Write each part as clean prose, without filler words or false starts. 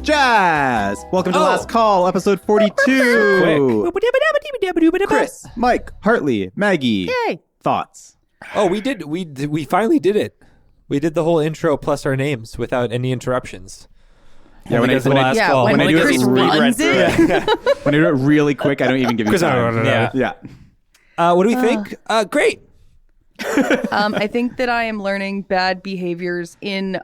Jazz! Welcome to Last Call, episode 42. Chris, Mike, Hartley, Maggie. Yay! Thoughts? Oh, we finally did it. We did the whole intro plus our names without any interruptions. Yeah, when I do it really quick, I don't even give you time. Yeah. What do we think? Great. I think that I am learning bad behaviors in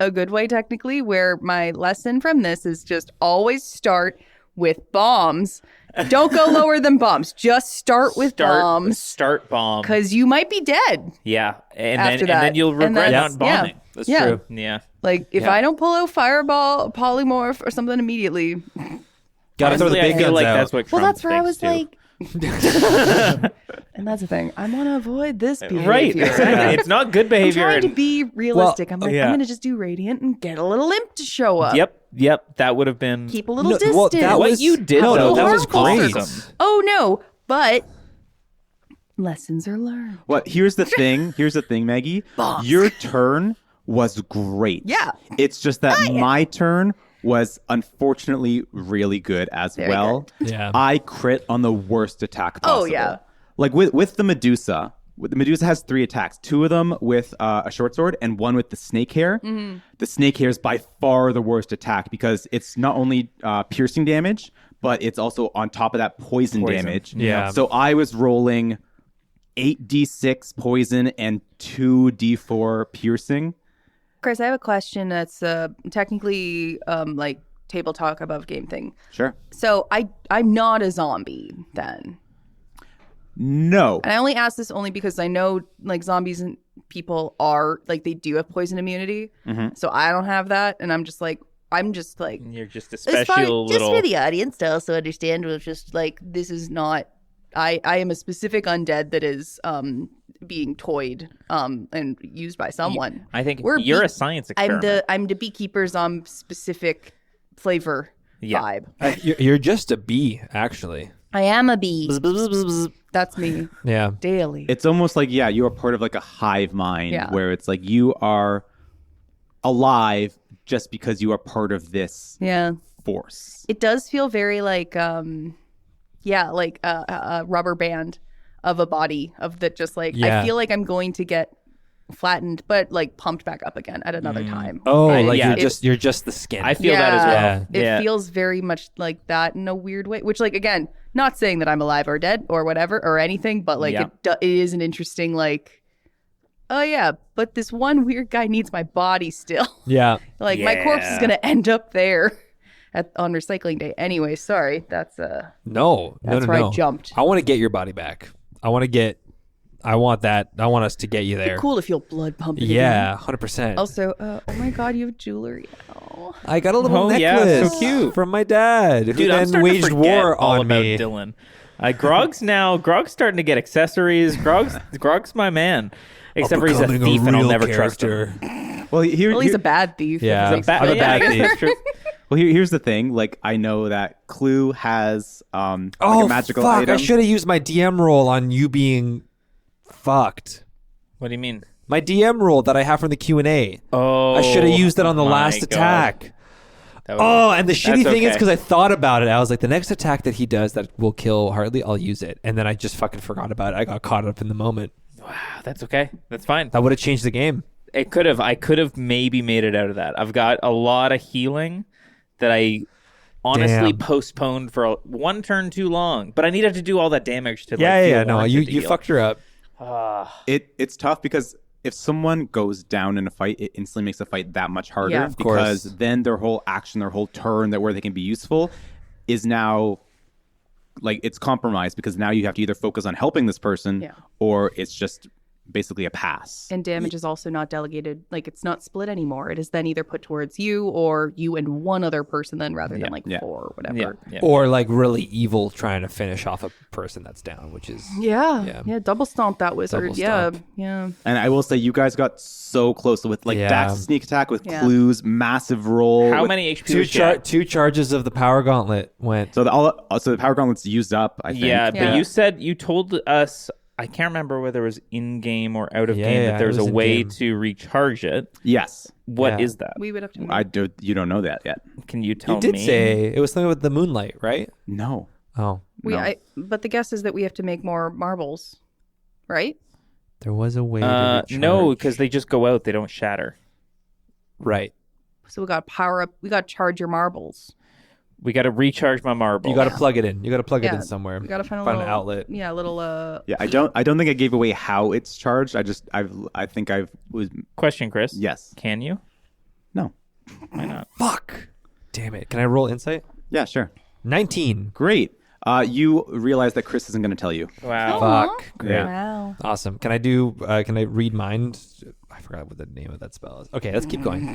a good way, technically, where my lesson from this is just always start with bombs. Don't go lower than bombs. Just start with bombs. Start bomb. Because you might be dead. Yeah. And after then, and then you'll regret not bombing. Yeah. That's true. Yeah. Like, if I don't pull out fireball, polymorph, or something immediately. Gotta throw the big I feel guns like out. that's what Trump That's where I was thinks, too. like... And that's the thing. I want to avoid this behavior. Right. Exactly. It's not good I'm behavior. trying to be realistic. I'm like, yeah. I'm going to just do radiant and get a little imp to show up. Yep. That would have been... Keep a little distance. What you did, no, though, that was great. awesome. Oh, no. But lessons are learned. Well, here's the thing, Maggie. Bombs. Your turn was great. Yeah. It's just that my turn was unfortunately really good as well. good. Yeah. I crit on the worst attack possible. Oh, yeah. Like with the Medusa. The Medusa has 3 attacks. 2 of them with a short sword and 1 with the snake hair. Mm-hmm. The snake hair is by far the worst attack because it's not only piercing damage, but it's also on top of that poison. Damage. Yeah. So I was rolling 8d6 poison and 2d4 piercing. Chris, I have a question that's technically like table talk above game thing. Sure. So I'm not a zombie then. No. And I only ask this only because I know like zombies and people are like they do have poison immunity. Mm-hmm. So I don't have that. And I'm just like You're just a it's fine, special just little... for the audience to also understand was just like this is not I am a specific undead that is being toyed and used by someone. I think We're you're a science experiment. I'm the beekeeper's specific flavor vibe. You're just a bee, actually. I am a bee. That's me Yeah. daily. It's almost like, you are part of like a hive mind where it's like you are alive just because you are part of this force. It does feel very like like a rubber band of a body of that just like I feel like I'm going to get flattened but like pumped back up again at another time. Oh, Right? like Yeah. you're just the skin. I feel that as well. It feels very much like that in a weird way, which like again, not saying that I'm alive or dead or whatever or anything, but like it is an interesting like, oh yeah, but this one weird guy needs my body still. Yeah. Like my corpse is gonna end up there on recycling day. Anyway, sorry, that's No. where I jumped. I want to get your body back. I want that. I want us to get you there. Cool to feel blood pumping. Yeah, again. 100%. Also, oh my god, you have jewelry now. I got a little Oh, necklace. yeah, so cute. From my dad, who Dude, I'm then starting waged to forget war all on about me. Dylan. Grog's starting to get accessories. Grog's my man. Except for he's a thief and I'll never trust him. Well, He's a bad thief. Yeah. If it makes I'm a sense. bad I guess thief. that's true. Well, here's the thing. Like, I know that Clu has like a magical fuck! item. I should have used my DM roll on you being fucked. What do you mean? My DM roll that I have from the Q&A. Oh, I should have used it on the my last God. attack. That was- Oh, and the shitty That's thing is okay. because I thought about it. I was like, the next attack that he does that will kill Hartley, I'll use it. And then I just fucking forgot about it. I got caught up in the moment. Wow, that's okay. That's fine. That would have changed the game. It could have. I could have maybe made it out of that. I've got a lot of healing that I honestly Damn. postponed for one turn too long. But I needed to do all that damage to No, you fucked her up. It's tough because if someone goes down in a fight, it instantly makes the fight that much harder. Yeah. Of course. Because then their whole action, their whole turn where they can be useful is now like it's compromised because now you have to either focus on helping this person or it's just basically a pass. And damage is also not delegated. Like it's not split anymore. It is then either put towards you or you and one other person then rather than like 4 or whatever. Yeah. Or like really evil trying to finish off a person that's down, which is... Yeah. Double stomp that wizard. Double stomp. Yeah. And I will say you guys got so close with like Dax's sneak attack with Clu's massive roll. How with- many HP? Two charges of the power gauntlet went. So the power gauntlet's used up, I think. Yeah, but you told us I can't remember whether it was in game or out of Yeah, game yeah, that there's it a was way in-game. to recharge it. Yes. What is that? We would have to. You don't know that yet. Can you tell You did me? say it was something with the moonlight, right? No. Oh, No. But the guess is that we have to make more marbles, right? there was a way to recharge. No, because they just go out. They don't shatter. Right. So we got to power up. We got to charge your marbles. We got to recharge my marble. You got to plug it in. You got to plug it Yeah, in somewhere. We got to find a Find little an outlet. Yeah, a little. Yeah, I don't think I gave away how it's charged. I think I was. Question, Chris. Yes. Can you? No. Why not? Fuck. Damn it. Can I roll insight? Yeah, sure. 19. Great. You realize that Chris isn't going to tell you. Wow. Fuck. Great. Wow. Awesome. Can I read mind? I forgot what the name of that spell is. Okay, let's keep going.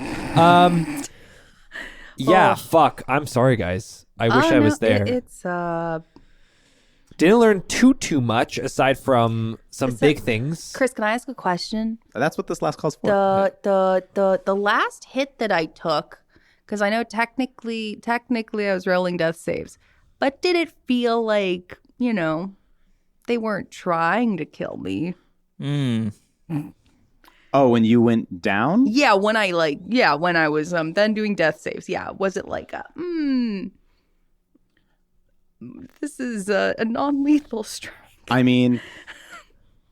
Yeah, fuck. I'm sorry, guys. I wish I was there. It's Didn't learn too much aside from some big things. Chris, can I ask a question? That's what this last call's for. The last hit that I took, because I know technically I was rolling death saves, but did it feel like, they weren't trying to kill me? Oh, when you went down? Yeah, when I was then doing death saves. Yeah, was it like this is a non-lethal strike. I mean,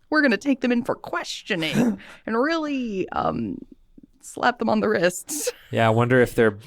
We're going to take them in for questioning and really slap them on the wrists. Yeah, I wonder if they're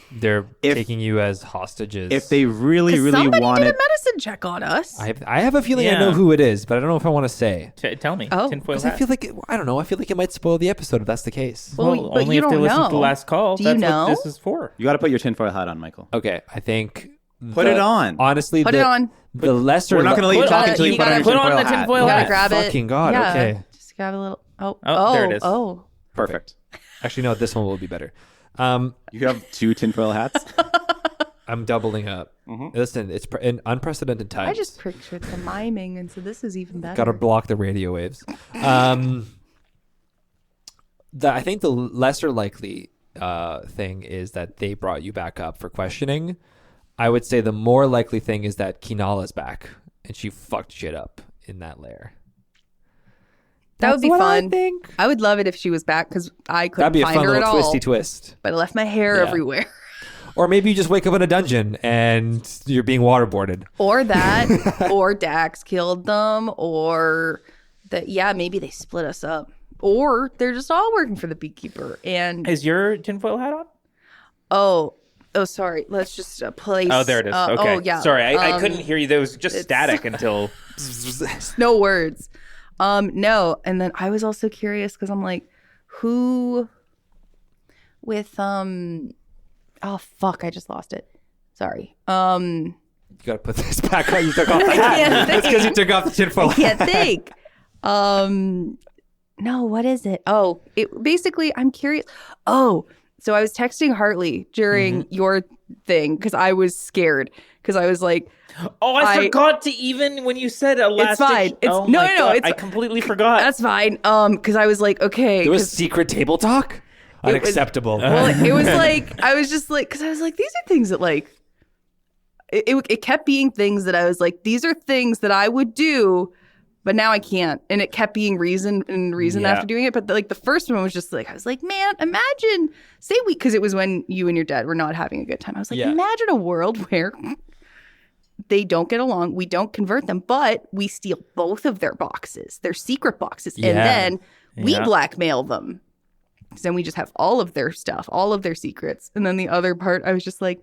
taking you as hostages. if they really Somebody wanted. did a medicine check on us. I have a feeling I Yeah. know who it is, but I don't know if I want to say. Tell me. Oh, Tinfoil 'Cause I hat. feel like I don't know. I feel like it might spoil the episode if that's the case. Well, but only you if they don't listen to the know. last call. Do you That's know? what this is for. You got to put your tinfoil hat on, Michael. Okay, I think Put it on. Honestly, Put it on. The lesser. We're not going to let you Put talk on- until you you put on gotta your put on tinfoil the hat. tinfoil You gotta hat. grab it. Fucking God, Yeah. okay. Just grab a little. Oh, there it is. Oh. Perfect. Actually, no. This one will be better. You have 2 tinfoil hats? I'm doubling up. Listen, it's in unprecedented times. I just pictured the miming, and so this is even better. Got to block the radio waves. I think the lesser likely thing is that they brought you back up for questioning. I would say the more likely thing is that Kinala's back and she fucked shit up in that lair. That would be That's what fun. I think. I would love it if she was back because I That'd couldn't be a find fun her at little all. twisty twist. But I left my hair Yeah. everywhere. Or maybe you just wake up in a dungeon and you're being waterboarded. Or that, or Dax killed them, or that. Yeah, maybe they split us up, or they're just all working for the beekeeper. And Is your tinfoil hat on? oh, sorry. Let's just place. Oh, there it is. Okay. Oh, yeah. Sorry, I couldn't hear you. There was just static until. No words. No. And then I was also curious because I'm like, who with oh fuck, I just lost it. Sorry. You gotta put this back on. You took off the hat. can't That's because you took off the tinfoil I can't think. No, what is it? Oh, it basically I'm curious. Oh, so I was texting Hartley during your thing because I was scared because I was like, Oh, I forgot to even when you said elastic. fine. It's- oh no, my no, no, God, it's- I completely forgot. that's fine. Because I was like, okay. There was 'cause- secret table talk? Unacceptable. well, it was like I was just like because I was like these are things that like it kept being things that I was like these are things that I would do, but now I can't, and it kept being reason Yeah. after doing it. But like the first one was just like I was like, man, imagine because it was when you and your dad were not having a good time. I was like, Yeah. imagine a world where they don't get along, we don't convert them, but we steal both of their boxes, their secret boxes, and Yeah. then we Yeah. blackmail them. So then we just have all of their stuff, all of their secrets. And then the other part, I was just like,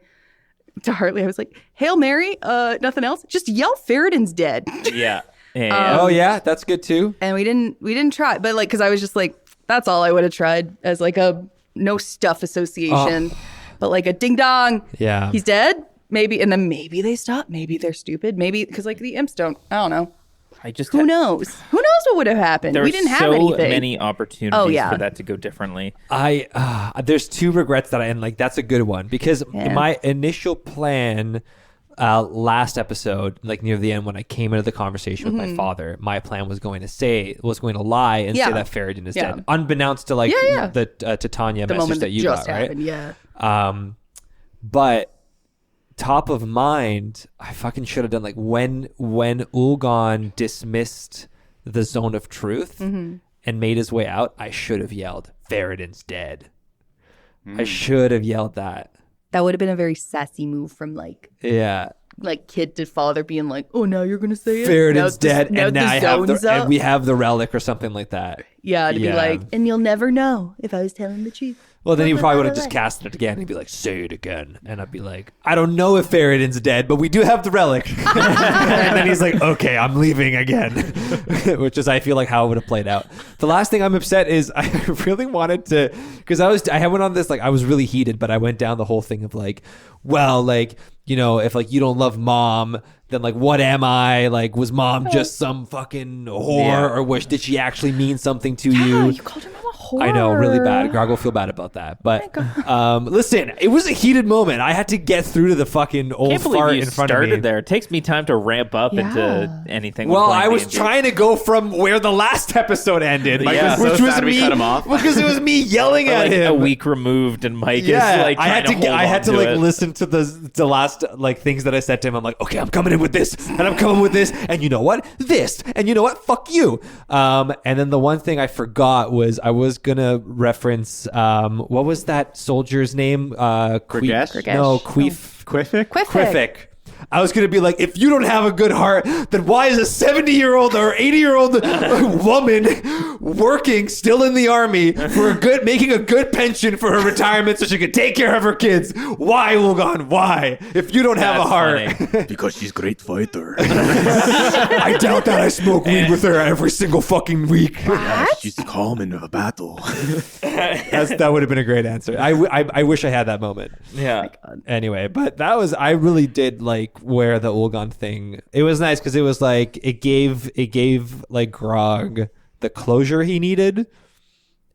to Hartley, I was like, Hail Mary, nothing else. Just yell Faradin's dead. yeah. Yeah. Oh yeah, that's good too. And we didn't try. But like, because I was just like, that's all I would have tried as like a no stuff association. But like a ding dong. Yeah. He's dead. Maybe. And then maybe they stop. Maybe they're stupid. Maybe because like the imps don't. I don't know. I just Who knows? Who knows what would have happened? There We were didn't have so anything. many opportunities Oh, yeah. for that to go differently. There's 2 regrets that and like that's a good one because Yeah. my initial plan last episode, like near the end when I came into the conversation with my father, my plan was going to lie and Yeah. say that Faradin is Yeah. dead, unbeknownst to like Yeah. the Titania the message moment that you just got, right? happened. Yeah. But top of mind, I fucking should have done like when Ulgon dismissed the zone of truth and made his way out, I should have yelled, Faradin's dead. I should have yelled that. That would have been a very sassy move from like kid to father being like, oh, now you're gonna say it. Faradin's dead, and now and we have the relic or something like that. Yeah, to be like, and you'll never know if I was telling the truth. Well, then he probably would have just casted it again. He'd be like, say it again. And I'd be like, I don't know if Faradin's dead, but we do have the relic. And then he's like, okay, I'm leaving again. Which is, I feel like, how it would have played out. The last thing I'm upset is I really wanted to, because I went on this, like, I was really heated, but I went down the whole thing of like, well, like, you know, if like you don't love mom, then like what am I? Like, was mom just some fucking whore, or did she actually mean something to you? You called her mom a whore. I know, really bad. Grog will feel bad about that. But listen, it was a heated moment. I had to get through to the fucking old fart in front of me. There. It takes me time to ramp up into anything. Well, I was trying to go from where the last episode ended, which was me, cut him off. Because it was me yelling at him. A week removed, and Mike is like, I had to like listen to the last like things that I said to him. I'm like, okay, I'm coming in with this, and I'm coming with this, and you know what, this, and you know what, fuck you. And then the one thing I forgot was I was gonna reference what was that soldier's name? Grigesh? No, Quiffic. I was going to be like, if you don't have a good heart, then why is a 70-year-old or 80-year-old woman working still in the army for making a good pension for her retirement so she can take care of her kids? Why, Wogan? Why? If you don't have a heart. Because she's a great fighter. I doubt that I smoke weed with her every single fucking week. She's calm in a battle. That would have been a great answer. I wish I had that moment. Yeah. Anyway, but I really did like where the Ulgon thing, it was nice because it was like it gave like Grog the closure he needed,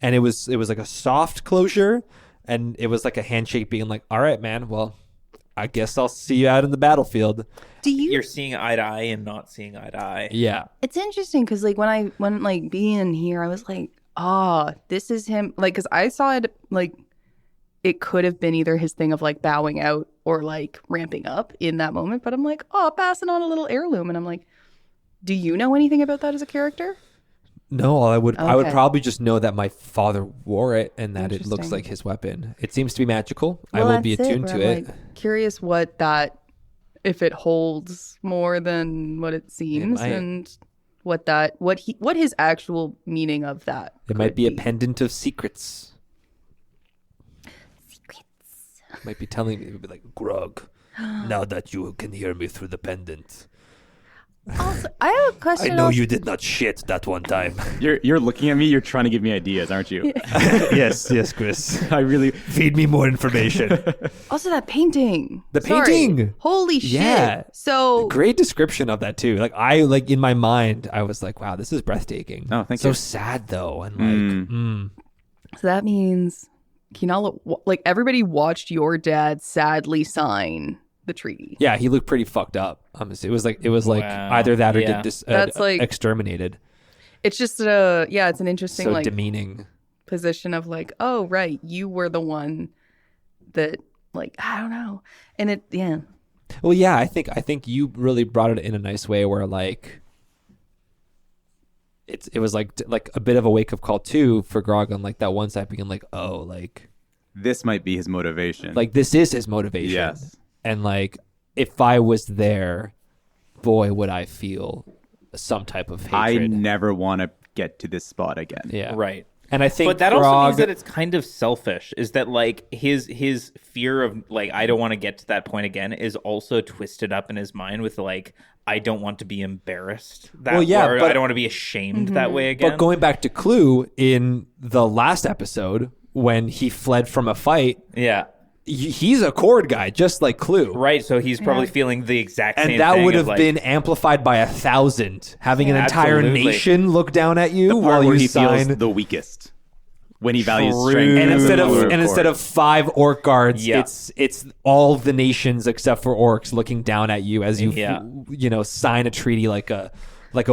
and it was like a soft closure, and it was like a handshake being like, all right, man, well, I guess I'll see you out in the battlefield. You're seeing eye to eye and not seeing eye to eye. Yeah, it's interesting because like when like being here, I was like, this is him, like, because I saw it like it could have been either his thing of like bowing out or like ramping up in that moment. But I'm like, passing on a little heirloom. And I'm like, do you know anything about that as a character? No, I would probably just know that my father wore it and that it looks like his weapon. It seems to be magical. Well, I will be attuned to it. Like, curious if it holds more than what it seems, and what his actual meaning of that. It might be a pendant of secrets. Might be telling me, it would be like, Grog, now that you can hear me through the pendant. Also, I have a question. I know you did not shit that one time. You're looking at me. You're trying to give me ideas, aren't you? Yes, Chris. I really feed me more information. Also, that painting. Painting. Holy shit! Yeah. So great description of that too. Like in my mind, I was like, wow, this is breathtaking. Oh, thank you. So sad though, and So that means Kinala, like everybody watched your dad sadly sign the treaty. Yeah, he looked pretty fucked up. It was like either that or get that's like exterminated. It's just it's an interesting so like demeaning position of like, oh right, you were the one that like, I don't know, and it Well, yeah, I think you really brought it in a nice way where like it was like a bit of a wake up call too for Grog on like that one side being like, oh, like this might be his motivation. Like this is his motivation. Yes. And like if I was there, boy, would I feel some type of hatred. I never want to get to this spot again. Yeah. Right. And I think but that also means that it's kind of selfish, is that like his fear of like, I don't want to get to that point again is also twisted up in his mind with like, I don't want to be embarrassed that way, or I don't want to be ashamed that way again. But going back to Clu in the last episode when he fled from a fight, he's a Cord guy just like Clu, right? So he's probably feeling the exact same thing. And that would have been amplified by 1,000, having an entire nation look down at you while you feels the weakest when he values strength. And instead of 5 orc guards, it's all the nations except for orcs looking down at you as you sign a treaty like a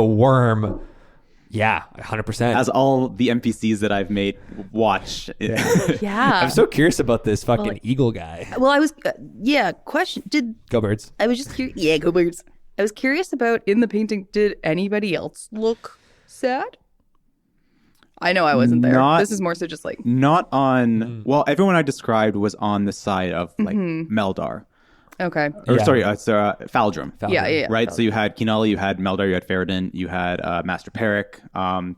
worm. Yeah, 100%. As all the NPCs that I've made watch. Yeah. I'm so curious about this fucking eagle guy. Well, I was, question. Go Birds. I was just curious. Yeah, go Birds. I was curious about in the painting, did anybody else look sad. I know I wasn't there. This is more so just like not on. Well, everyone I described was on the side of like Meldar. Okay. Or sorry, it's Faldrum. Yeah. Right. Faldrum. So you had Kinala, you had Meldar, you had Faradin, you had Master Peric, and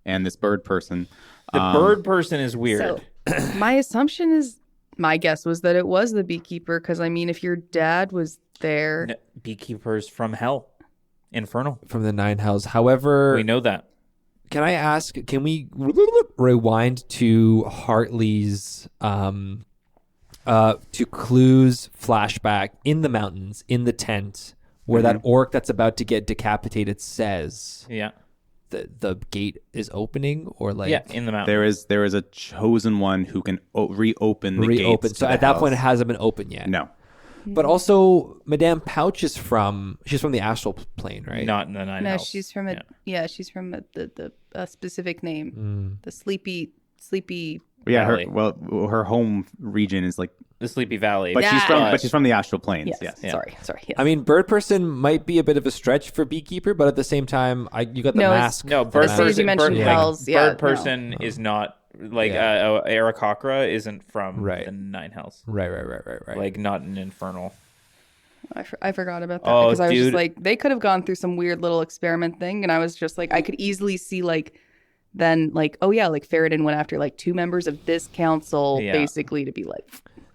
this bird person. The bird person is weird. So, my guess was that it was the beekeeper, because I mean, if your dad was there, beekeepers from hell, infernal from the 9 hells. However, we know that. Can I ask? Can we rewind to Hartley's, to Clu's flashback in the mountains, in the tent, where that orc that's about to get decapitated says, "Yeah, the gate is opening," or like, in the mountains. There is a chosen one who can reopen the gates. So at that point, it hasn't been opened yet. No. But also, Madame Pouch she's from the astral plane, right? Not in the 9 hells. she's from she's from a specific name, the sleepy. Yeah, Valley. her home region is like the Sleepy Valley, but she's from the astral planes. Yes. Sorry. Yes. I mean, bird person might be a bit of a stretch for beekeeper, but at the same time, you got the mask. No, bird person. You mentioned hells. Bird person is not. Like Aarakocra isn't from the 9 hells. Right. Like not an infernal. I forgot about that because I was just like, they could have gone through some weird little experiment thing, and I was just like, I could easily see like, then like, oh yeah, like Faradin went after like 2 members of this council basically to be like,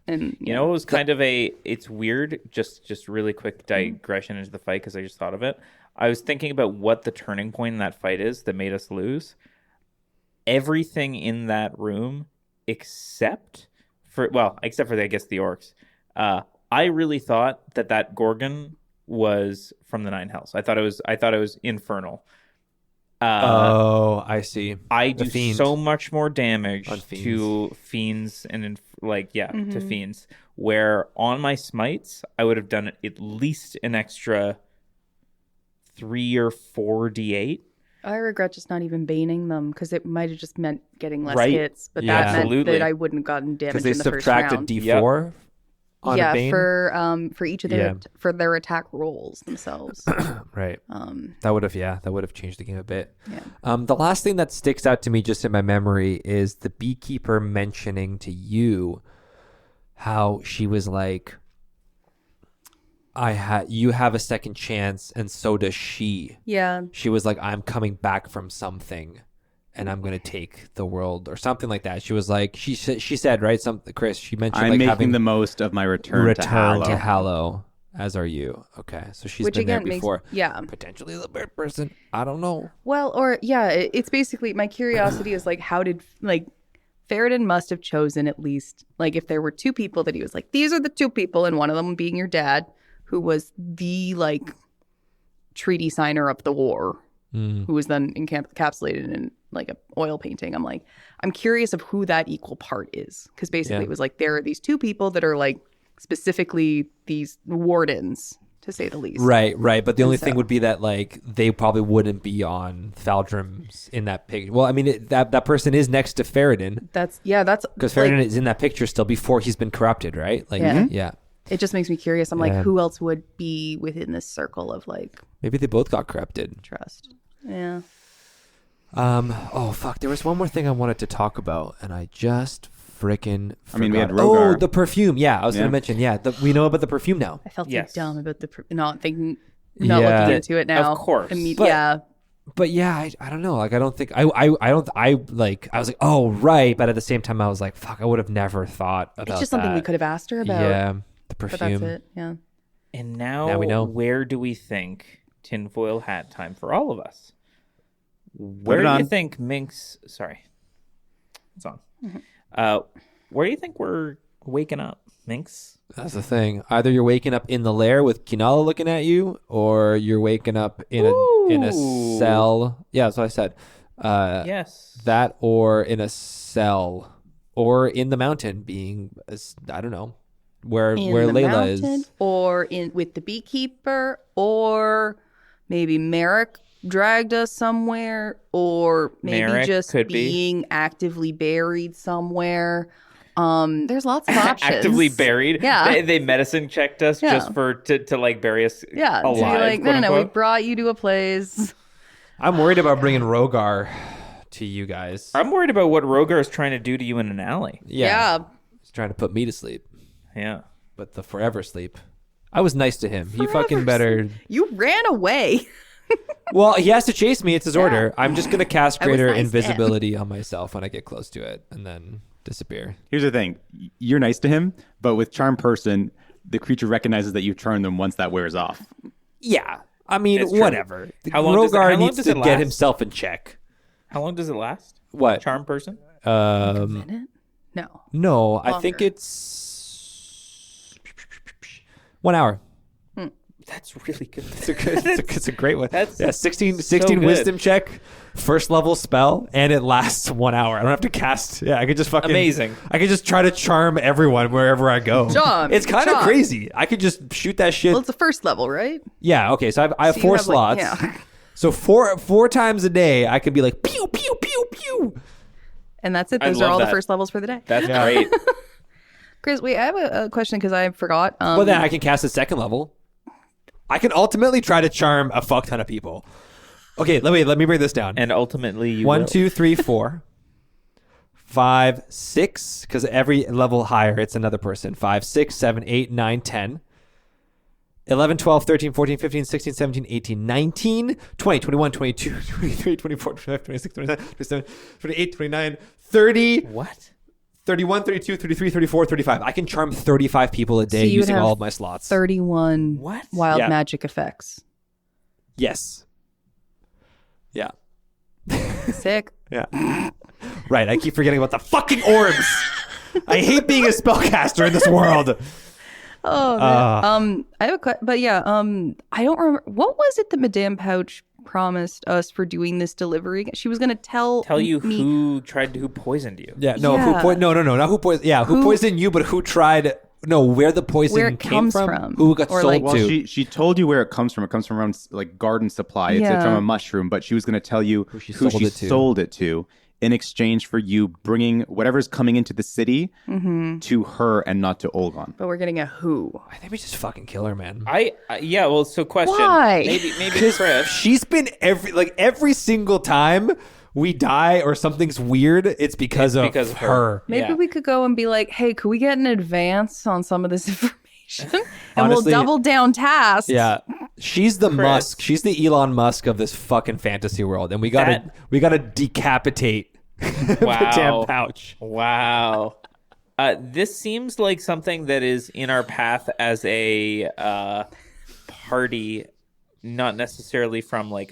and you know, it was kind of it's weird. Just really quick digression into the fight because I just thought of it. I was thinking about what the turning point in that fight is that made us lose. Everything in that room except for I guess the orcs. I really thought that Gorgon was from the 9 hells. I thought it was infernal. I see. I do so much more damage to fiends and to fiends. Where on my smites I would have done at least an extra 3 or 4 d8. I regret just not even baning them because it might have just meant getting less hits, but that meant that I wouldn't have gotten damage in the first round. Because they subtracted d4 on a bane? for each of their for their attack rolls themselves. Right. That would have changed the game a bit. Yeah. The last thing that sticks out to me just in my memory is the beekeeper mentioning to you how she was like, you have a second chance, and so does she. Yeah. She was like, I'm coming back from something, and I'm going to take the world, or something like that. She was like, she said, right? Chris, she mentioned I'm like making having the most of my return to Hallow, as are you. Okay, so she's been there before. Potentially the bird person. I don't know. Well, or it's basically my curiosity is like, how did Faradin must have chosen at least like if there were 2 people that he was like, these are the 2 people, and one of them being your dad, who was the like treaty signer of the war, who was then encapsulated in like a oil painting. I'm like, I'm curious of who that equal part is, because basically it was like there are these 2 people that are like specifically these wardens, to say the least. Right. But the only thing would be that like they probably wouldn't be on Faldrum's in that picture. Well, I mean that person is next to Faradin. That's because Faradin is in that picture still before he's been corrupted, right? Like yeah. It just makes me curious. I'm like, who else would be within this circle of like... Maybe they both got corrupted. Trust. Yeah. Oh, fuck. There was one more thing I wanted to talk about, and I just freaking forgot. I mean, we had Rogar. Oh, the perfume. Yeah, I was going to mention. Yeah, we know about the perfume now. I felt so dumb about not looking into it now. Of course. But yeah, I don't know. Like, I don't think I was like, oh, right. But at the same time, I was like, fuck, I would have never thought about that. It's just something we could have asked her about. Yeah. The perfume. But that's it. Yeah. And now we know. Where do we think tinfoil hat time for all of us? Where do you think Minx... Sorry. It's on. Mm-hmm. Where do you think we're waking up, Minx? That's the thing. Either you're waking up in the lair with Kinala looking at you, or you're waking up in a cell. Yeah, that's what I said. Yes. That, or in a cell, or in the mountain being, I don't know, where Layla is. Or with the beekeeper, or maybe Merrick dragged us somewhere, or maybe Merrick just being actively buried somewhere. There's lots of options. Actively buried? Yeah. They medicine checked us just to like bury us alive. To be like, no, we brought you to a place. I'm worried about bringing Rogar to you guys. I'm worried about what Rogar is trying to do to you in an alley. Yeah. He's trying to put me to sleep. Yeah. But the forever sleep. I was nice to him. He fucking better. You ran away. Well, he has to chase me. It's his order. I'm just going to cast greater nice to him. invisibility on myself when I get close to it and then disappear. Here's the thing. You're nice to him, but with Charm Person, the creature recognizes that you've charmed them once that wears off. Yeah. I mean, It's true. whatever. How long Rogar needs does to it get last? himself in check. How long does it last? What? Charm Person? A minute? No. No, I think Longer. it's 1 hour. That's really good. It's a great one. That's 16 good. wisdom check, first level spell, and it lasts 1 hour. I don't have to cast. Yeah, I could just fucking Amazing. I could just try to charm everyone wherever I go. Charm, It's kind of charm. crazy. I could just shoot that shit. Well, it's the first level, right? Yeah. Okay. So I have So you 4 have, like, slots. yeah. So four times a day, I could be like pew pew pew pew. And that's it. I Those are love all the that. first levels for the day. That's great. Chris, wait, I have a question because I forgot. Well, then I can cast a second level. I can ultimately try to charm a fuck ton of people. Okay, let me break this down. And ultimately, you 1, will. 2, 3, 4, 5, 6, because every level higher, it's another person. 5, 6, 7, 8, 9, 10, 11, 12, 13, 14, 15, 16, 17, 18, 19, 20, 21, 22, 23, 24, 25, 26, 27, 27, 28, 29, 30, What? 31, 32, 33, 34, 35. I can charm 35 people a day So you would using have all of my slots. 31 What? wild Yeah. magic effects. Yes. Yeah. Sick. Yeah. Right. I keep forgetting about the fucking orbs. I hate being a spellcaster in this world. Oh, man. I have a but yeah, I don't remember what was it that Madame Pouch promised us for doing this delivery. She was going to tell You me who poisoned you. Yeah. No. Yeah. No. Not who poisoned. Yeah. Who poisoned you? But who tried? No. Where the poison Where it came comes from? from. Who got Or, sold like- Well, to? she told you where it comes from. It comes from around like garden supply. It's Yeah. from a mushroom, but she was going to tell you who she sold it to in exchange for you bringing whatever's coming into the city to her and not to Olgon. But we're getting a who. I think we just fucking kill her, man. Yeah. Well, so question. Why? Maybe Chris. She's been every single time we die or something's weird, it's because of her. Maybe Yeah. we could go and be like, hey, could we get an advance on some of this information? And Honestly, we'll double down tasks. Yeah, she's the Chris. Musk. She's the Elon Musk of this fucking fantasy world, and we gotta decapitate the damn pouch. Wow. This seems like something that is in our path as a party, not necessarily from like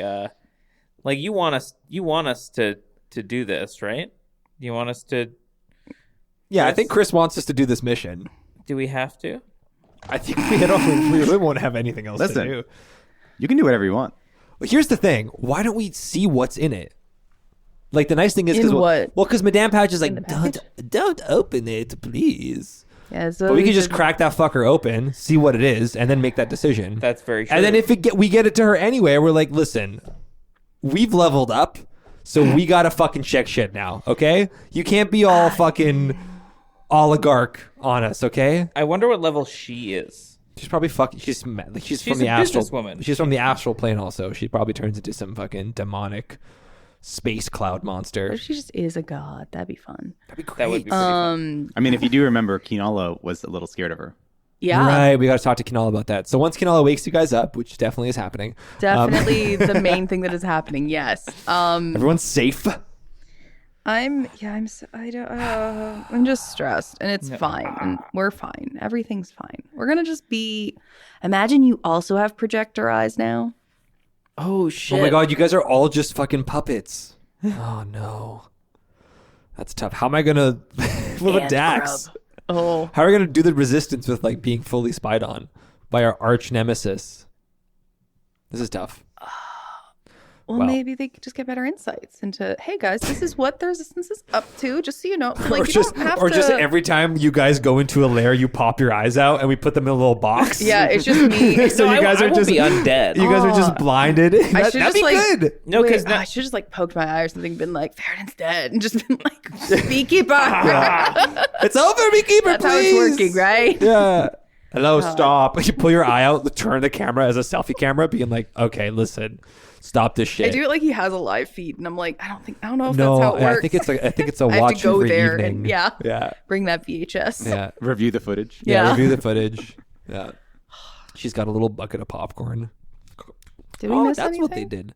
you want us to do this, right? You want us to? Yeah, I Chris? think Chris wants us to do this mission. Do we have to? I think we really won't have anything else Listen. to do. You can do whatever you want. But here's the thing: why don't we see what's in it? Like the nice thing is In what? Well, because Madame Pouch is like, the package? don't open it, please. Yeah, so But we could just crack that fucker open, see what it is, and then make that decision. That's very true. And then if we get it to her anyway, we're like, listen, we've leveled up, so we gotta fucking check shit now, okay? You can't be all fucking oligarch on us, okay? I wonder what level she is. She's probably fucking. She's from the a astral. businesswoman. She's from the astral plane. Also, she probably turns into some fucking demonic space cloud monster. What if she just is a god? That'd be fun. That'd be great. That would be pretty fun. I mean, if you do remember, Kinala was a little scared of her. Yeah. Right, we got to talk to Kinala about that. So once Kinala wakes you guys up, which definitely is happening, Definitely the main thing that is happening. Yes. everyone's safe. I'm just stressed and it's fine and we're fine. Everything's fine. We're going to just be, imagine you also have projector eyes now. Oh shit! Oh my god, you guys are all just fucking puppets. Oh no, that's tough. How am I gonna with a Dax? Oh, How are we gonna do the resistance with like being fully spied on by our arch nemesis? This is tough. well, maybe they could just get better insights into, hey guys, this is what the resistance is up to, just so you know. Like, you don't have to... just every time you guys go into a lair, you pop your eyes out and we put them in a little box. Yeah, it's just me. So No, you guys I are won't just be undead. You guys are just blinded. That'd should just, be like- good. No, Wait, because I should just like poked my eye or something, been like, Faradin's dead, and just been like, beekeeper. It's over, beekeeper. That's how it's please. working, right? Yeah. Hello, stop. You pull your eye out, turn the camera as a selfie camera, being like, okay, listen, stop this shit. I do it like he has a live feed, and I'm like, I don't know if that's how it works. I think it's a I watch have to go every there evening. and yeah, bring that VHS. yeah, Review the footage. Yeah. Review the footage. Yeah, she's got a little bucket of popcorn. Did we miss that's anything? what they did.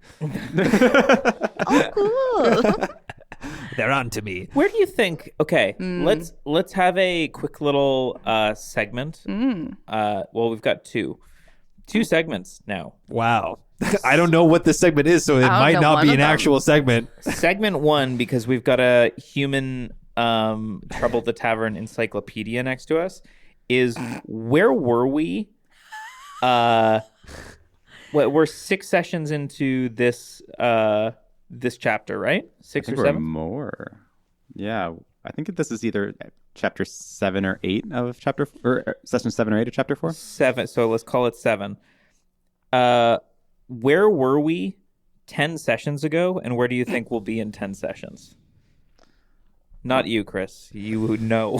Oh, cool. They're on to me. Where do you think? Okay, let's have a quick little segment. Well, we've got two segments now. Wow. I don't know what this segment is, so it might not be an actual segment. Segment 1, because we've got a human Trouble the Tavern encyclopedia next to us, is where were we? We're 6 sessions into this this chapter, right? 6 or 7? More. Yeah, I think this is either chapter 7 or 8 of chapter, or session 7 or 8 of chapter 4. 7. So let's call it 7. Where were we 10 sessions ago, and where do you think we'll be in 10 sessions? Not you, Chris. You know.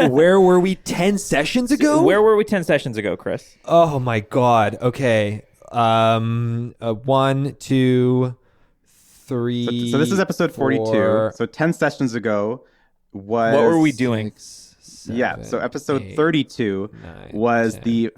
Where were we 10 sessions ago? Where were we 10 sessions ago, Chris? Oh my God. Okay. 1, 2, 3. So this is episode 42. 4, So 10 sessions ago was... What were we doing? 6, 7, Yeah, so episode 8, 32 9, was 10. the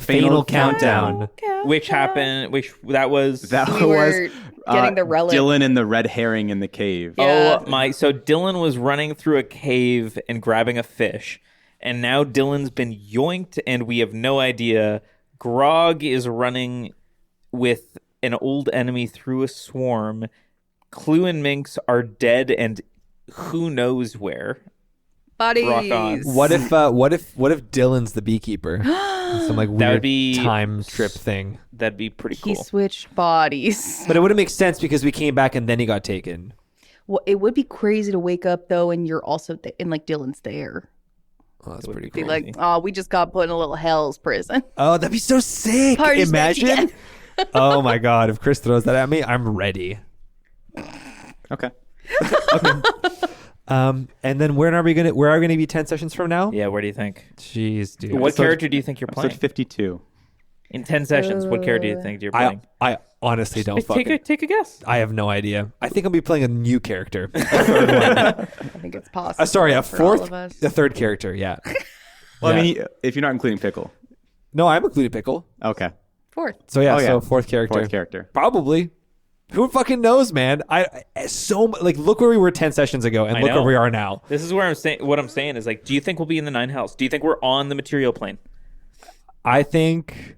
fatal countdown. Which happened, that was... We were getting the relic. Dylan and the red herring in the cave. Yeah. Oh my, so Dylan was running through a cave and grabbing a fish, and now Dylan's been yoinked and we have no idea. Grog is running with an old enemy through a swarm. Clu and Minx are dead and who knows where. Buddies. Rock on. What if Dylan's the beekeeper? Some like That weird would be time trip thing. That'd be pretty cool. He switched bodies. But it wouldn't make sense because we came back and then he got taken. Well, it would be crazy to wake up though, and you're also and like Dylan's there. Oh, that's pretty Be cool. like, oh, we just got put in a little hell's prison. Oh, that'd be so sick. Party's back Imagine. again. Oh my God. If Chris throws that at me, I'm ready. Okay. And then where are we gonna be 10 sessions from now? Yeah, where do you think? Jeez, dude. What character do you think you're Episode playing? 52. In 10 sessions, what character do you think you're playing? I honestly don't fucking... Take a guess. I have no idea. I think I'll be playing a new character. I think it's possible. Sorry, a for all fourth, of us. a third character. Yeah. Well, Yeah. I mean, if you're not including Pickle. No, I'm including Pickle. Okay. Fourth. So yeah, Oh, yeah. so fourth character. Fourth character. Probably. Who fucking knows, man? Look where we were 10 sessions ago and I look know. where we are now. This is where I'm saying. What I'm saying is like, do you think we'll be in the 9 hells? Do you think we're on the material plane? I think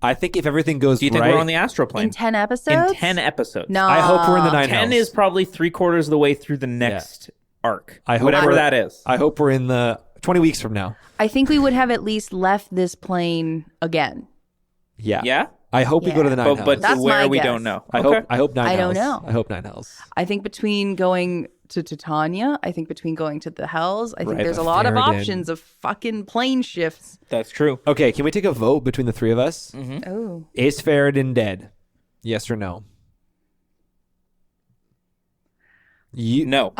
if everything goes Do you think right, we're on the astral plane? In 10 episodes? In 10 episodes. No. I hope we're in the 9 10 hells. is probably 3/4 of the way through the next arc. I hope whatever we're- that is. I hope we're in the 20 weeks from now. I think we would have at least left this plane again. Yeah. Yeah? I hope we go to the 9 hells. But That's where my we guess. don't know. I Okay. hope 9 I hells. don't know. I hope 9 hells. I think between going to Titania, I think between going to the Hells, I think Right, there's the a lot of Faradin. options of fucking plane shifts. That's true. Okay, can we take a vote between the three of us? Oh. Is Faradin dead? Yes or no? No.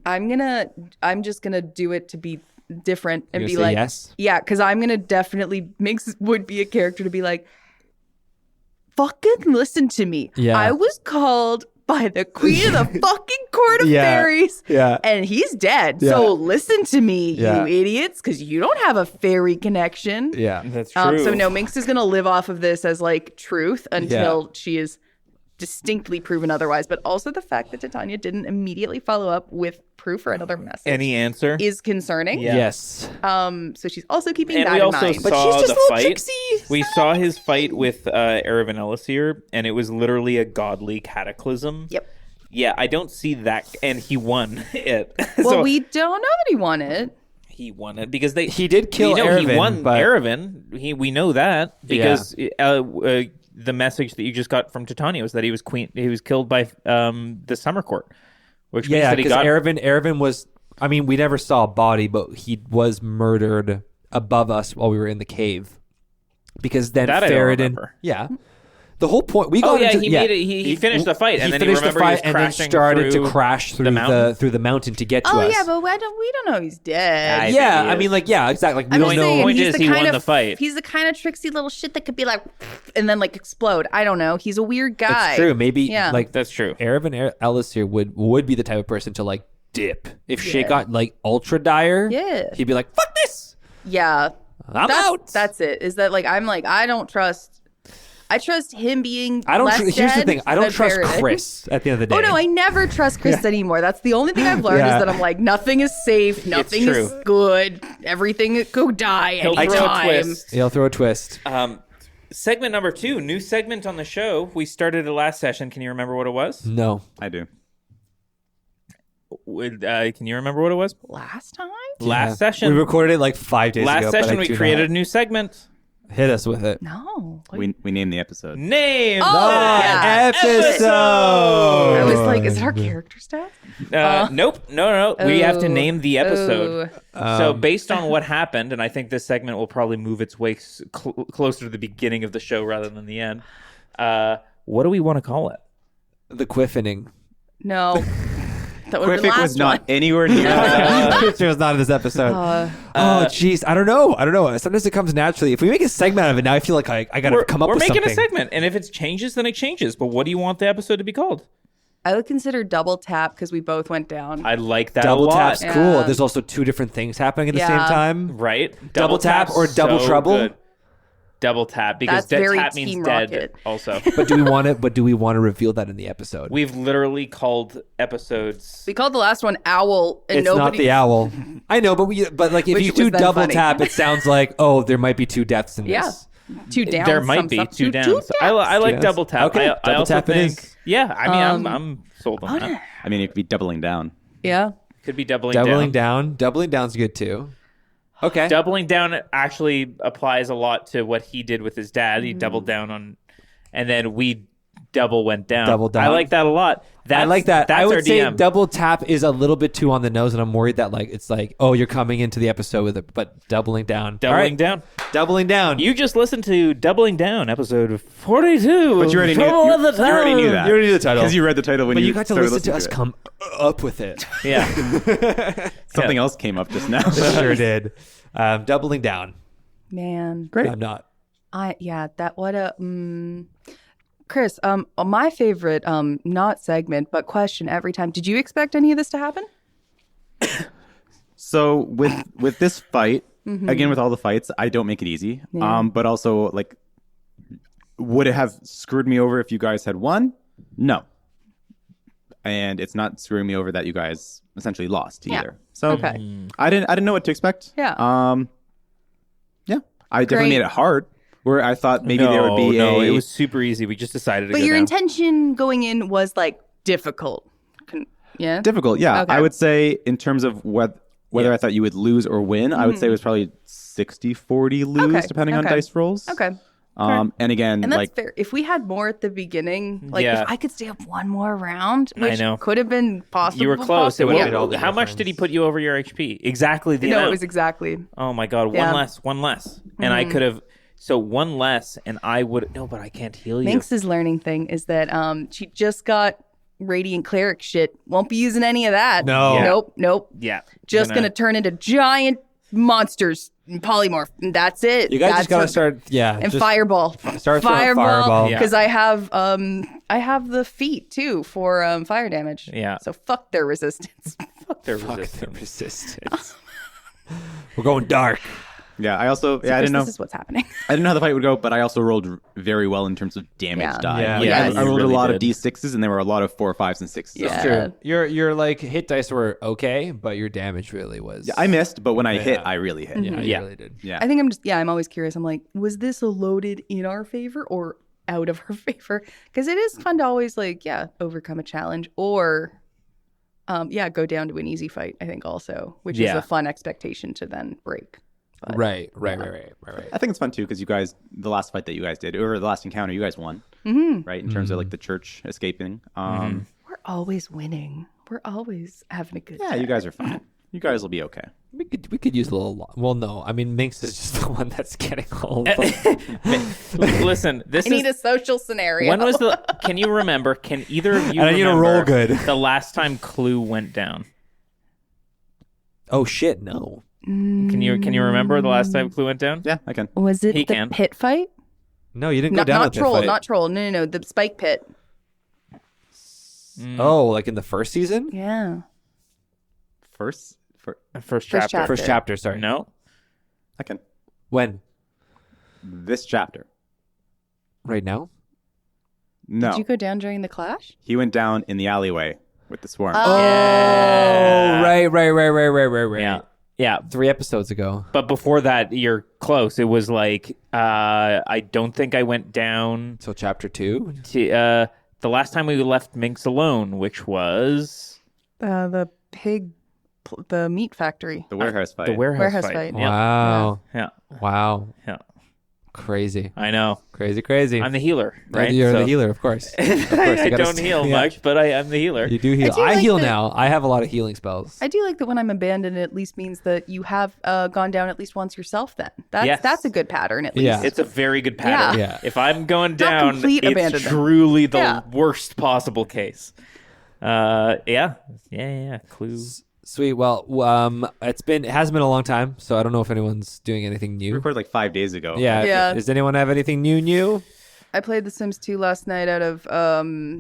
I'm just gonna do it to be different and You're be gonna say like, yes? yeah, because I'm gonna definitely Minx would be a character to be like, fucking listen to me. Yeah. I was called by the queen of the fucking court of Yeah. fairies. Yeah. And he's dead. Yeah. So listen to me, Yeah. you idiots, because you don't have a fairy connection. Yeah. That's true. So no, Minx is gonna live off of this as like truth until she is distinctly proven otherwise. But also the fact that Titania didn't immediately follow up with proof or another message Any answer? is concerning. Yeah. Yes. So she's also keeping And that we in also mind. saw But she's just the a little fight. tricksy. We saw his fight with Erevan Ellisir, and it was literally a godly cataclysm. Yep. Yeah, I don't see that, and he won it. Well, So we don't know that he won it. he won it because He did kill he Erevan, won but- Erevan. We know that because the message that you just got from Titania was that he was queen. He was killed by the Summer Court, which means Yeah, that he because got Erevan was, I mean, we never saw a body, but he was murdered above us while we were in the cave. Because then That I don't Faradin, remember. yeah, The whole point we got into, he finished the fight and then he remembered he was and then started to crash through the mountain to get to us. Oh yeah, but we don't know he's dead. I mean, exactly. Like, we don't know. The point is he won the fight. He's the kind of tricksy little shit that could be like, and then like explode. I don't know. He's a weird guy. That's true. Maybe that's true. Aravan Ellis here would be the type of person to like dip if shit got like ultra dire. Yeah, he'd be like, "Fuck this." Yeah, I'm out. That's it. Is that like I'm like I don't trust. I trust him being. Here's the thing. I don't trust Chris at the end of the day. Oh no, I never trust Chris anymore. That's the only thing I've learned is that I'm like nothing is safe, nothing is good, everything could die anytime. He'll throw a twist. Segment number 2, new segment on the show. We started it last session. Can you remember what it was? No, I do. Can you remember what it was? Last time? Last session. We recorded it like 5 days ago. Last session we created a new segment. Hit us with it. No. We named the episode. Name episode. I was like, is it our character stats? Nope. No. We have to name the episode. So based on what happened, and I think this segment will probably move its way closer to the beginning of the show rather than the end. What do we want to call it? The Quiffining. No. That would have been Quiffic last was not one. anywhere near that. It was not in this episode. Jeez. I don't know. Sometimes it comes naturally. If we make a segment out of it now, I feel like I got to come up with something. We're making a segment, and if it changes, then it changes. But what do you want the episode to be called? I would consider double tap because we both went down. I like that double a lot. tap's cool. There's also 2 different things happening at the same time. Right? Double tap or double trouble? Good. Double tap because tap means dead Rocket. also. But do we want to reveal that in the episode? We've literally called episodes. We called the last one Owl, and it's not the owl. I know, but like if you do double tap, it sounds like there might be 2 deaths in this. 2 downs. There might be 2 downs. I like double tap. Okay, I double also tap think, it is. Yeah, I mean, I'm sold on that. I mean, it could be doubling down. Yeah. Could be doubling down. Doubling down's good too. Okay. Doubling down actually applies a lot to what he did with his dad. He doubled down on, and then we went down. Double down. I like that a lot. I like that. That's I would our say DM. double tap is a little bit too on the nose, and I'm worried that it's like, oh, you're coming into the episode with it, but doubling down. Doubling down. Doubling down. You just listened to Doubling Down, episode 42. But you already knew that. You already knew the title. Because you read the title when but you you got to started listen to listening us come up with it. Yeah. Something else came up just now. It sure did. Doubling down. Man. Great. I'm not. Chris, my favorite, not segment, but question every time. Did you expect any of this to happen? So with this fight, again, with all the fights, I don't make it easy. Yeah. But also, would it have screwed me over if you guys had won? No. And it's not screwing me over that you guys essentially lost either. So I didn't know what to expect. Yeah. Yeah. I definitely made it hard. Where I thought maybe there would be it was super easy. We just decided to go But your down. intention going in was difficult. Yeah. difficult. Yeah. Okay. I would say in terms of whether I thought you would lose or win, I would say it was probably 60-40 lose depending on dice rolls. Okay. And again, And that's fair. If we had more at the beginning, if I could stay up one more round, which could have been possible. You were close. It would have made all the How much did he put you over your HP? Exactly the No, amount. it was exactly. Oh my god, one less. And I could have one less and I would but I can't heal you. Minx's learning thing is that she just got Radiant Cleric shit. Won't be using any of that. No. Yeah. Nope. Yeah. Just gonna turn into giant monsters and polymorph. And that's it. You guys just gotta start. Yeah. And fireball. Start fireball. Because I have the feat too for fire damage. Yeah. So fuck their resistance. Fuck their Fuck resistance. the resistance. We're going dark. Yeah, I also I didn't know. This is what's happening. I didn't know how the fight would go, but I also rolled very well in terms of damage die. Yeah. I rolled really a lot did. of D6s, and there were a lot of 4, 5s, and 6s. Yeah. True. Your hit dice were okay, but your damage really was. I missed, but when I hit, I really hit. Yeah, you Yeah. really did. Yeah. I think I'm always curious. I'm like, was this a loaded in our favor or out of our favor? Because it is fun to always overcome a challenge or go down to an easy fight, I think also, which is a fun expectation to then break. But, Right. I think it's fun too because you guys, the last fight that you guys did, or the last encounter, you guys won, right? In terms of the church escaping. We're always winning. We're always having a good time. Yeah, you guys are fun. You guys will be okay. We could use a little. Well, no. I mean, Minx is just the one that's getting all. The... Listen, I need a social scenario. When was the? Can you remember? Can either of you? I need to roll good. The last time Clu went down. Oh shit! No. Can you remember the last time Clu went down? Yeah, I can. Was it the pit fight? No, you didn't go down. Not troll. Not troll. No. The spike pit. Oh, like in the first season? Yeah. First chapter. First chapter. Sorry. No. I can. When? This chapter. Right now? No. Did you go down during the clash? He went down in the alleyway with the swarm. Oh, Yeah. Right. Yeah. Yeah. 3 episodes ago. But before that, you're close. It was like I don't think I went down So chapter 2? to the last time we left Minx alone, which was the meat factory. The warehouse fight. the warehouse fight. Yeah. Wow. Yeah. Wow. Yeah. Crazy. I know. Crazy. I'm the healer, right? You're So- the healer, of course. I don't heal much, but I'm the healer. You do heal. I do I like heal that- now. I have a lot of healing spells. I do like that when I'm abandoned, it at least means that you have gone down at least once yourself then. Yes. That's a good pattern at least. Yeah. It's a very good pattern. Yeah. If I'm going down, complete it's abandonment. truly the Yeah. worst possible case. Yeah. Clue. Sweet. Well, it hasn't been a long time, so I don't know if anyone's doing anything We new. recorded like 5 days ago. Yeah. Does anyone have anything new? I played The Sims 2 last night out of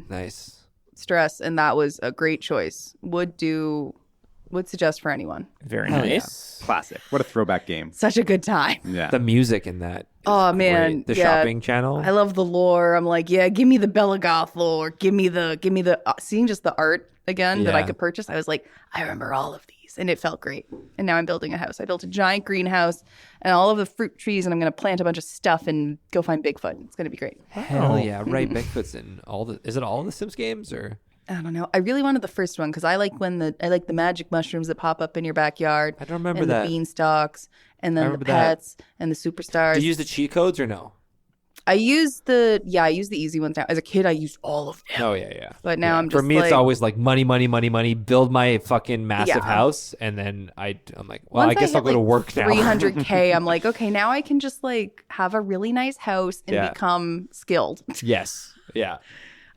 Nice. stress, and that was a great choice. Would suggest for anyone. Very Hell yeah. nice. Classic. What a throwback game. Such a good time. Yeah. The music in that. Oh is man, great. The yeah. shopping channel. I love the lore. I'm like, yeah, give me the Belagoth lore. Give me the seeing just the art again that I Yeah. could purchase. I was like, I remember all of these, and it felt great. And now I'm building a house. I built a giant greenhouse and all of the fruit trees, and I'm gonna plant a bunch of stuff and go find Bigfoot. It's gonna be great. Hell yeah! Right, Bigfoot's in all the. Is it all the Sims games or? I don't know. I really wanted the first one because I like the magic mushrooms that pop up in your backyard. I don't remember and that. the beanstalks, and then the remember that. pets and the superstars. Do you use the cheat codes or no? I use the easy ones now. As a kid, I used all of them. Oh yeah. But now I'm just for me, it's like- always like money. Build my fucking massive Yeah. house, and then I'm like, well, Once I guess I'll hit, go to like, work now. 300K. I'm like, okay, now I can just like have a really nice house and Yeah. become skilled. Yes. Yeah.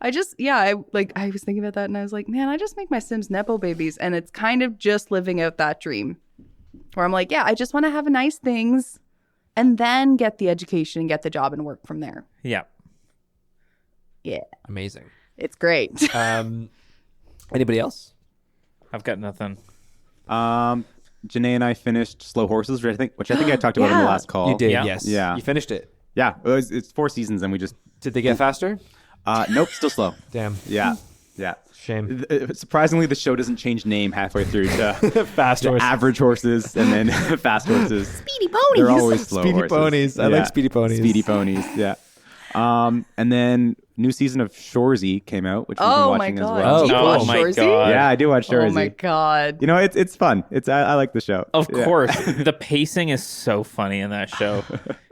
I was thinking about that and I was like, man, I just make my Sims Nepo babies, and it's kind of just living out that dream where I'm like, yeah, I just want to have nice things and then get the education and get the job and work from there. Yeah. Yeah, Amazing. it's great. Anybody else? I've got nothing. Janae and I finished Slow Horses, which I think I talked about in the Yeah. last call. You did. Yeah. Yes. Yeah. You finished it. Yeah, it's 4 seasons, and we just Did they get faster? nope, still slow. Damn. Yeah. Shame. Surprisingly, the show doesn't change name halfway through to Fast to average horses and then fast horses. Speedy ponies. They're always slow Speedy horses. ponies. I like speedy ponies. Speedy ponies. Yeah. And then new season of Shoresy came out, which we've been Oh my watching as god. well. Do you Oh watch my Shoresy? God. Yeah, I do watch Shoresy. Oh my god. You know, it's fun. I like the show. Of Yeah. course. The pacing is so funny in that show.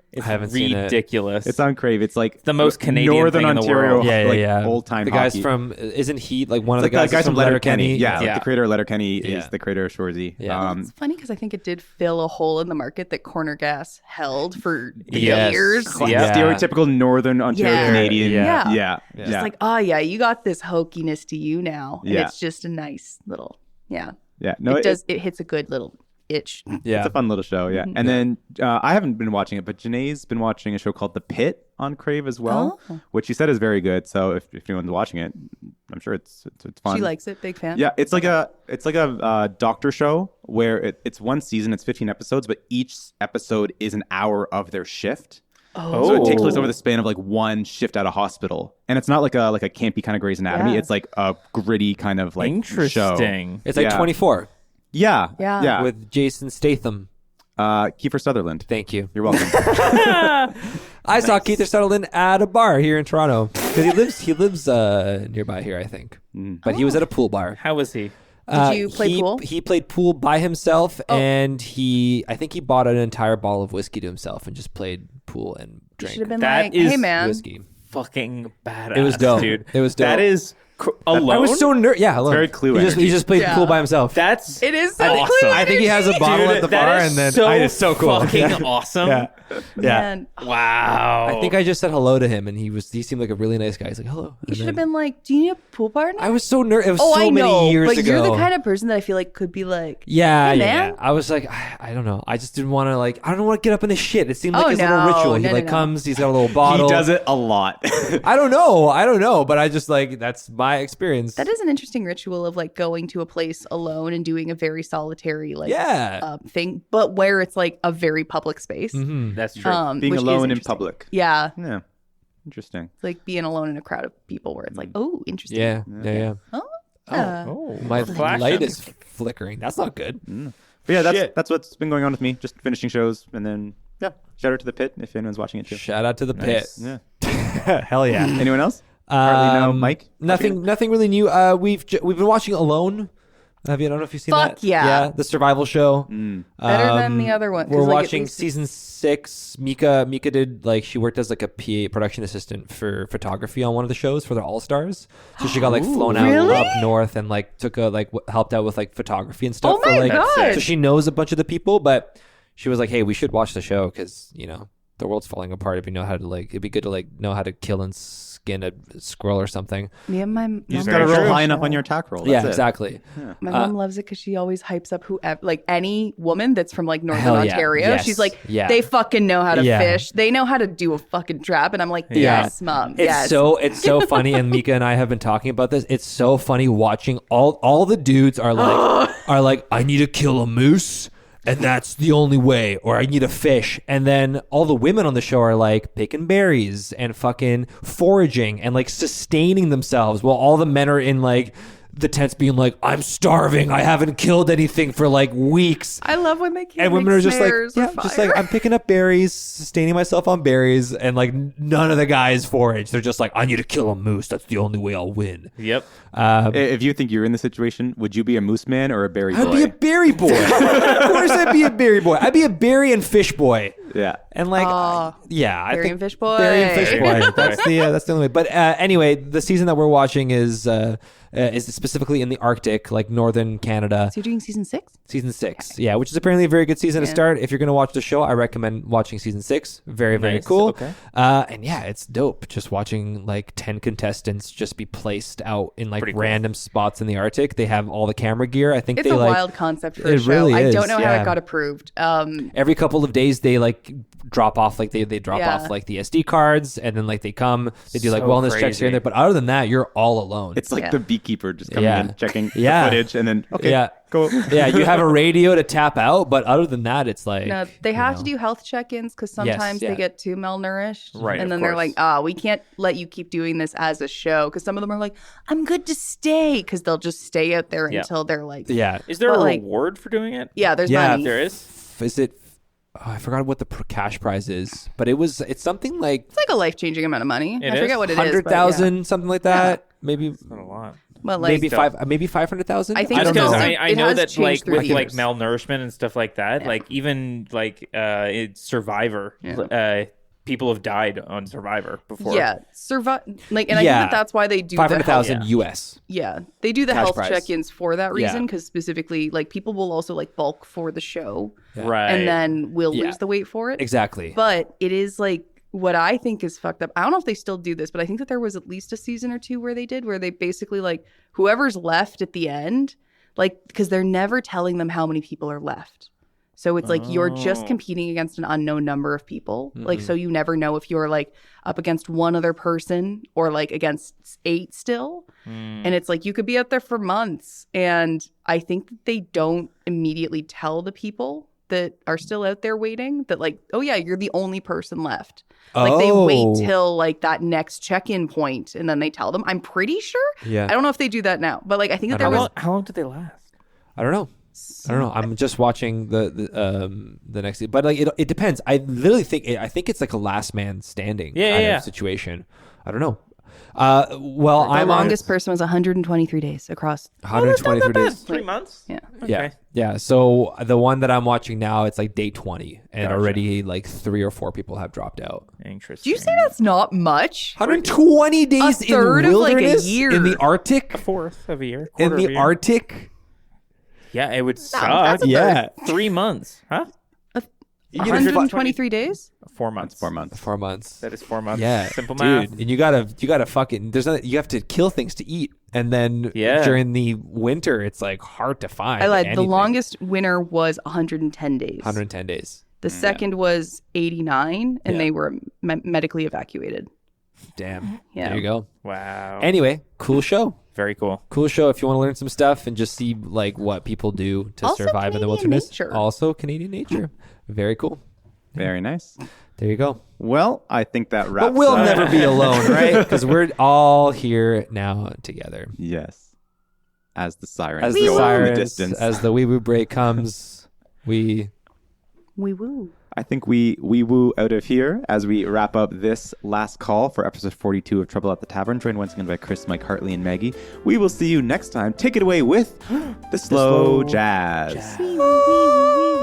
It's haven't seen it. ridiculous. It's on Crave. It's like the most Canadian Northern thing in the Ontario, world. Yeah. old time. The guys from isn't he like one of It's the like guys, from Letterkenny. Yeah, Yeah. Like the creator of Letterkenny Yeah. is the creator of Shoresy. Yeah. It's funny because I think it did fill a hole in the market that Corner Gas held for Yes. years. Yeah. Stereotypical Northern Ontario Yeah. Canadian. Yeah. Yeah. It's like, oh yeah, you got this hokiness to you now. And Yeah. it's just a nice little, Yeah. No, it hits a good little itch. Yeah. It's a fun little show, yeah. Mm-hmm. And then I haven't been watching it, but Janae's been watching a show called The Pit on Crave as well, which she said is very good. So if anyone's watching it, I'm sure it's fun. She likes it, big fan. Yeah, it's like a doctor show where it's one season, it's 15 episodes, but each episode is an hour of their shift. So it takes place over the span of like one shift at a hospital, and it's not like a campy kind of Grey's Anatomy. Yeah. It's like a gritty kind of like show. Interesting. It's like Yeah. 24 Yeah. with Jason Statham. Kiefer Sutherland. Thank you. You're welcome. I saw Keith Sutherland at a bar here in Toronto because he lives nearby here, I think. But he was at a pool bar. How was he? Did you play pool? He played pool by himself, and I think he bought an entire bottle of whiskey to himself and just played pool and You should drank have been That like, is hey man. whiskey. Fucking badass. It was dope. dude. It was dope. That is Alone? I was so nervous. Yeah, alone. very Clue He just played Yeah. pool by himself. It is so awesome. Clue I think he has a energy. bottle at the that bar, is and then so it's so cool. fucking awesome. Yeah. Man, Wow. I think I just said hello to him, and he seemed like a really nice guy. He's like, hello. you should have been like, "Do you need a pool partner?" I was so nervous. It was oh, so I many know, years but ago. you're the kind of person that I feel like could be like, Yeah, Hey, yeah. man. I was like, I don't know. I just didn't want to I don't want to get up in his shit. It seemed like Oh, his little no. ritual. He No. comes, he's got a little bottle. He does it a lot. I don't know, but I just that's my experience. That is an interesting ritual of like going to a place alone and doing a very solitary thing, but where it's like a very public space. Mm-hmm. That's true. Being which is alone in interesting. public. Yeah, Yeah. Interesting. it's like being alone in a crowd of people where it's like, oh, interesting. Yeah. Oh, My flashing. light is flickering. That's not good. But yeah, Shit. that's what's been going on with me. Just finishing shows, and then shout out to the pit if anyone's watching it too. Shout out to the Nice. Yeah. pit. Hell yeah. Anyone else? Partly no, Mike. Nothing really new. We've been watching Alone. Have you? I don't know if you've seen Fuck that. yeah. The survival show. Better than the other one, 'cause, We're like, at watching least season 6. Mika did she worked as a PA production assistant for photography on one of the shows for the All Stars. So she got flown out Really? up north and took helped out with photography and stuff. Oh my for, God. So she knows a bunch of the people, but she was like, "Hey, we should watch the show because the world's falling apart. If you know how to it'd be good to know how to kill and skin a squirrel or something." Me and my mom. You just gotta Very roll true. high enough on your attack roll. That's Yeah, it. exactly. My mom loves it because she always hypes up whoever, any woman that's from Northern Hell yeah. Ontario. Yes. She's like, Yeah. they fucking know how to Yeah. fish. They know how to do a fucking trap. And I'm like, yes, mom. It's yes. so funny, and Mika and I have been talking about this. It's so funny watching all the dudes are like, I need to kill a moose, and that's the only way, or I need a fish. And then all the women on the show are picking berries and fucking foraging and sustaining themselves, while all the men are in the tents being I'm starving. I haven't killed anything for weeks. I love when they can't And women make are just snares or fire. I'm picking up berries, sustaining myself on berries, and none of the guys forage. They're just I need to kill a moose. That's the only way I'll win. Yep. If you think you're in the situation, would you be a moose man or a berry boy? I'd be a berry boy. Of course, I'd be a berry boy. I'd be a berry and fish boy. Yeah. And Aw. I Berry think and fish boy. berry and fish boy. That's the only way. But anyway, the season that we're watching is specifically in the Arctic, northern Canada. So you're doing season 6? Season 6, yeah, which is apparently a very good season to start. If you're going to watch the show, I recommend watching season 6. Very, very Nice. cool. Okay. And yeah, it's dope just watching 10 contestants just be placed out in Pretty cool. random spots in the Arctic. They have all the camera gear. I think It's they a wild concept for a it show. really I is, don't know how yeah. it got approved. every couple of days they drop off they drop Yeah. off the SD cards, and then they come, they do So wellness checks crazy. here and there. But other than that, you're all alone. It's like Yeah. the beekeeper just coming Yeah. in, checking Yeah. the footage, and then, okay, Yeah. go. yeah, you have a radio to tap out, but other than that, it's No, they have to do health check-ins because sometimes yeah. they get too malnourished. Right, And of then they're course. like, we can't let you keep doing this as a show. Because some of them are like, I'm good to stay. Because they'll just stay out there Yeah. until they're yeah. Is there But, a like- reward for doing it? yeah, there's Yeah, money. There is. Is it? Oh, I forgot what the cash prize is, but it's something like It's like a life-changing amount of money. It I forget is? what it is. but 100,000, something like that. Maybe Not a lot. But maybe like, maybe 500,000. I think I don't it's know. also- I it know has that changed through with the like years. malnourishment and stuff like that, even it's Survivor. People have died on Survivor before. yeah, survive. And I think Yeah. that's why they do 500,000 Yeah. US. Yeah, they do the Cash health prize. check-ins for that Yeah. reason because specifically, people will also bulk for the show, Right. and then will Yeah. lose the weight for it. Exactly. But it is what I think is fucked up. I don't know if they still do this, but I think that there was at least a season or two where they basically whoever's left at the end, because they're never telling them how many people are left. So it's you're just competing against an unknown number of people. So you never know if you're up against one other person or against 8 still. And it's you could be out there for months. And I think that they don't immediately tell the people that are still out there waiting that oh yeah, you're the only person left. They wait till that next check-in point and then they tell them. I'm pretty sure. Yeah. I don't know if they do that now, but I think that there was. How long did they last? I don't know. I'm just watching the next, but it depends. I literally think it's a last man standing kind of situation. I don't know. Well, The longest person was 123 days across. 123 days. 3 months. Yeah. Yeah. Yeah. So the one that I'm watching now, it's like day 20, and Gotcha. already like 3 or 4 people have dropped out. Interesting. Do you say that's not much? 120 days in third of, like, a wilderness year. in the Arctic. a fourth of a year? In Quarter of a the year? Arctic. Yeah, it would suck. that's a Yeah. 3 months, huh? 123 days? 4 months. 4 months. 4 months. That is 4 months. Yeah, Simple dude. math. And you gotta fucking. There's not. You have to kill things to eat, and then during the winter, it's like hard to find. I lied. The anything. longest winter was 110 days. 110 days. The second was 89, and Yeah. they were medically evacuated. Damn. Yeah. There you go. Wow. Anyway, cool show. Very cool. Cool show if you want to learn some stuff and just see like what people do to Also survive in the Canadian wilderness. nature. Also Canadian nature. Very cool. Very nice. There you go. Well, I think that wraps But we'll up. never be alone, right? Because we're all here now together. Yes. As the sirens As go the off in the sirens, distance. as the wee woo break comes, we Wee woo. I think we woo out of here as we wrap up this last call for episode 42 of Trouble at the Tavern, joined once again by Chris, Mike, Hartley, and Maggie. We will see you next time. Take it away with the slow jazz. Wee woo, wee woo, wee woo.